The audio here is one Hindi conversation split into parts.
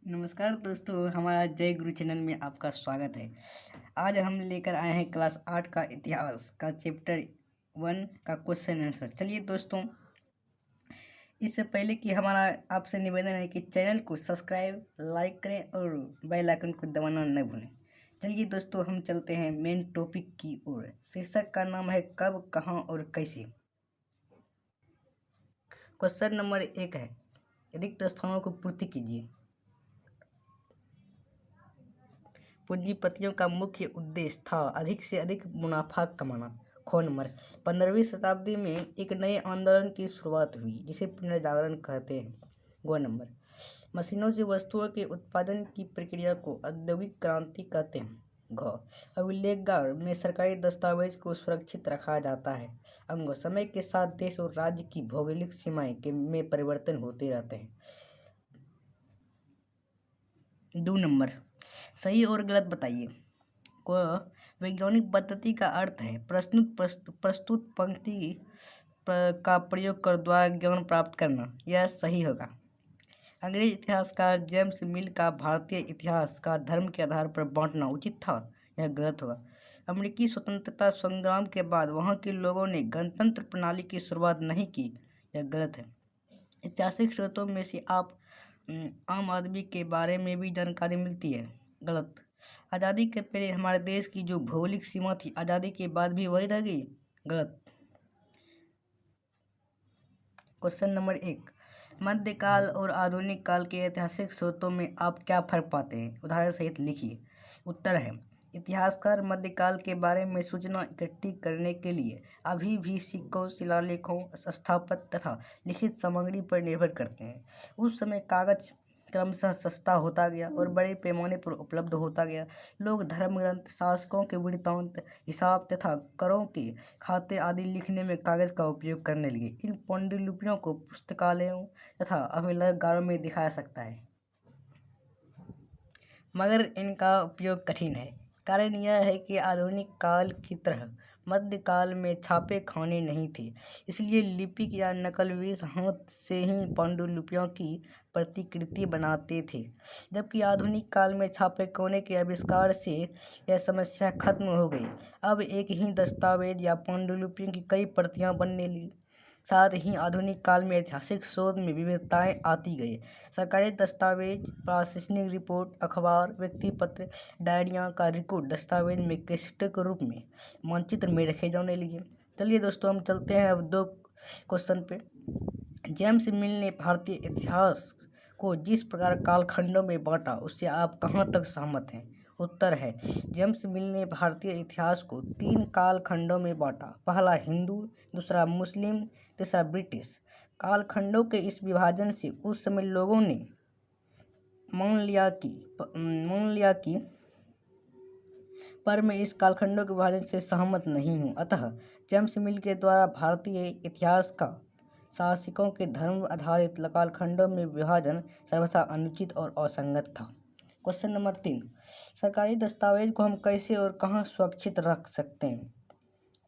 नमस्कार दोस्तों, हमारा जय गुरु चैनल में आपका स्वागत है। आज हम लेकर आए हैं क्लास 8 का इतिहास का चैप्टर 1 का क्वेश्चन आंसर। चलिए दोस्तों, इससे पहले कि हमारा आपसे निवेदन है कि चैनल को सब्सक्राइब, लाइक करें और बेल आइकन को दबाना न भूलें। चलिए दोस्तों, हम चलते हैं मेन टॉपिक की ओर। शीर्षक का नाम है कब, कहाँ और कैसे। क्वेश्चन नंबर 1 है, रिक्त स्थानों को पूर्ति कीजिए। पूंजीपतियों का मुख्य उद्देश्य था अधिक से अधिक मुनाफा कमाना। खो नंबर, 15वीं शताब्दी में एक नए आंदोलन की शुरुआत हुई जिसे पुनर्जागरण कहते हैं। गो नंबर, मशीनों से वस्तुओं के उत्पादन की प्रक्रिया को औद्योगिक क्रांति कहते हैं। घ, अभिलेखागार में सरकारी दस्तावेज को सुरक्षित रखा जाता है। अंग, समय के साथ देश और राज्य की भौगोलिक सीमाएं में परिवर्तन होते रहते हैं। दो नंबर, सही और गलत बताइए। को वैज्ञानिक पद्धति का अर्थ है प्रस्तुत पंक्ति का प्रयोग कर द्वारा ज्ञान प्राप्त करना। यह सही होगा। अंग्रेज इतिहासकार जेम्स मिल का भारतीय इतिहास का धर्म के आधार पर बांटना उचित था। यह गलत होगा। अमेरिकी स्वतंत्रता संग्राम के बाद वहां के लोगों ने गणतंत्र प्रणाली की शुरुआत नहीं की। यह गलत है। ऐतिहासिक स्रोतों में से आप आम आदमी के बारे में भी जानकारी मिलती है। गलत। आज़ादी के पहले हमारे देश की जो भौगोलिक सीमा थी आज़ादी के बाद भी वही रह गई। गलत। क्वेश्चन नंबर 1, मध्यकाल और आधुनिक काल के ऐतिहासिक स्रोतों में आप क्या फर्क पाते हैं? उदाहरण सहित लिखिए। उत्तर है, इतिहासकार मध्यकाल के बारे में सूचना इकट्ठी करने के लिए अभी भी सिक्कों, शिलालेखों, स्थापत्य तथा लिखित सामग्री पर निर्भर करते हैं। उस समय कागज क्रमशः सस्ता होता गया और बड़े पैमाने पर उपलब्ध होता गया। लोग धर्म ग्रंथ, शासकों के वृत्तांत, हिसाब तथा करों के खाते आदि लिखने में कागज का उपयोग करने लगे। इन पांडुलिपियों को पुस्तकालयों तथा अभिलेखागारों में दिखाया सकता है, मगर इनका उपयोग कठिन है। कारण यह है कि आधुनिक काल की तरह मध्यकाल में छापे खाने नहीं थे, इसलिए लिपिक या नकलविश हाथ से ही पांडुलिपियों की प्रतिकृति बनाते थे। जबकि आधुनिक काल में छापे खाने के आविष्कार से यह समस्या खत्म हो गई। अब एक ही दस्तावेज या पांडुलिपि की कई प्रतियां बनने लगी। साथ ही आधुनिक काल में ऐतिहासिक शोध में विविधताएं आती गई। सरकारी दस्तावेज, प्रशासनिक रिपोर्ट, अखबार, व्यक्ति पत्र, डायरियाँ का रिकॉर्ड दस्तावेज में कैसेट के रूप में मानचित्र में रखे जाने लगे। चलिए दोस्तों, हम चलते हैं अब 2 क्वेश्चन पे। जेम्स मिल ने भारतीय इतिहास को जिस प्रकार कालखंडों में बांटा उससे आप कहाँ तक सहमत हैं? उत्तर है, जेम्स मिल ने भारतीय इतिहास को 3 कालखंडों में बांटा। पहला हिंदू, दूसरा मुस्लिम, तीसरा ब्रिटिश। कालखंडों के इस विभाजन से उस समय लोगों ने मान लिया कि पर मैं इस कालखंडों के विभाजन से सहमत नहीं हूँ। अतः जेम्स मिल के द्वारा भारतीय इतिहास का शासकों के धर्म आधारित कालखंडों में विभाजन सर्वथा अनुचित और असंगत था। क्वेश्चन नंबर 3, सरकारी दस्तावेज को हम कैसे और कहाँ सुरक्षित रख सकते हैं?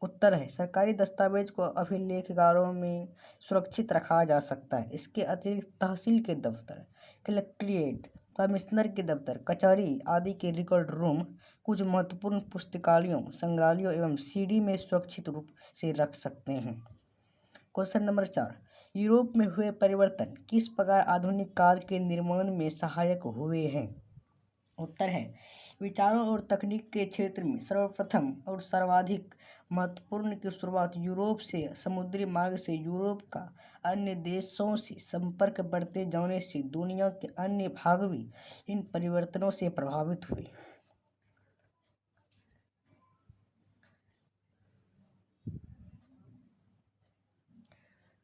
उत्तर है, सरकारी दस्तावेज को अभिलेखागारों में सुरक्षित रखा जा सकता है। इसके अतिरिक्त तहसील के दफ्तर, कलेक्ट्रेट, कमिश्नर के दफ्तर, कचहरी आदि के रिकॉर्ड रूम कुछ महत्वपूर्ण पुस्तकालयों, संग्रहालयों एवं सीडी में सुरक्षित रूप से रख सकते हैं। क्वेश्चन नंबर 4, यूरोप में हुए परिवर्तन किस प्रकार आधुनिक काल के निर्माण में सहायक हुए हैं? उत्तर है, विचारों और तकनीक के क्षेत्र में सर्वप्रथम और सर्वाधिक महत्वपूर्ण की शुरुआत यूरोप से समुद्री मार्ग से यूरोप का अन्य देशों से संपर्क बढ़ते जाने से दुनिया के अन्य भाग भी इन परिवर्तनों से प्रभावित हुए।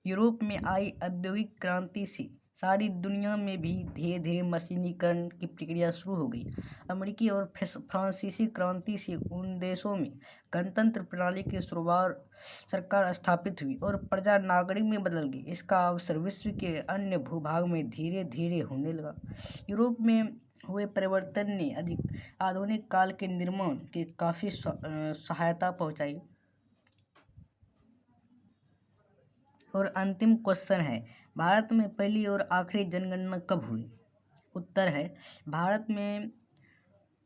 यूरोप में आई औद्योगिक क्रांति से सारी दुनिया में भी धीरे धीरे मशीनीकरण की प्रक्रिया शुरू हो गई। अमेरिकी और फ्रांसीसी क्रांति से उन देशों में गणतंत्र प्रणाली की शुरुआत सरकार स्थापित हुई और प्रजा नागरिक में बदल गई। इसका अवसर विश्व के अन्य भूभाग में धीरे धीरे होने लगा। यूरोप में हुए परिवर्तन ने आधुनिक काल के निर्माण के काफ़ी सहायता पहुंचाई। और अंतिम क्वेश्चन है, भारत में पहली और आखिरी जनगणना कब हुई? उत्तर है। भारत में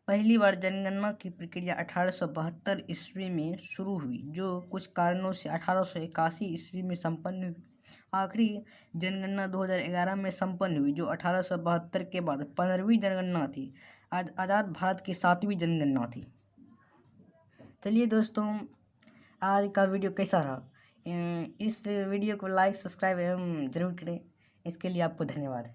पहली बार जनगणना की प्रक्रिया 1872 ईस्वी में शुरू हुई, जो कुछ कारणों से 1881 ईस्वी में संपन्न हुई। आखिरी जनगणना 2011 में संपन्न हुई, जो 1872 के बाद 15वीं जनगणना थी। आज़ाद भारत की 7वीं जनगणना थी। चलिए दोस्तों, आज का वीडियो कैसा रहा? इस वीडियो को लाइक, सब्सक्राइब एवं ज़रूर करें। इसके लिए आपको धन्यवाद।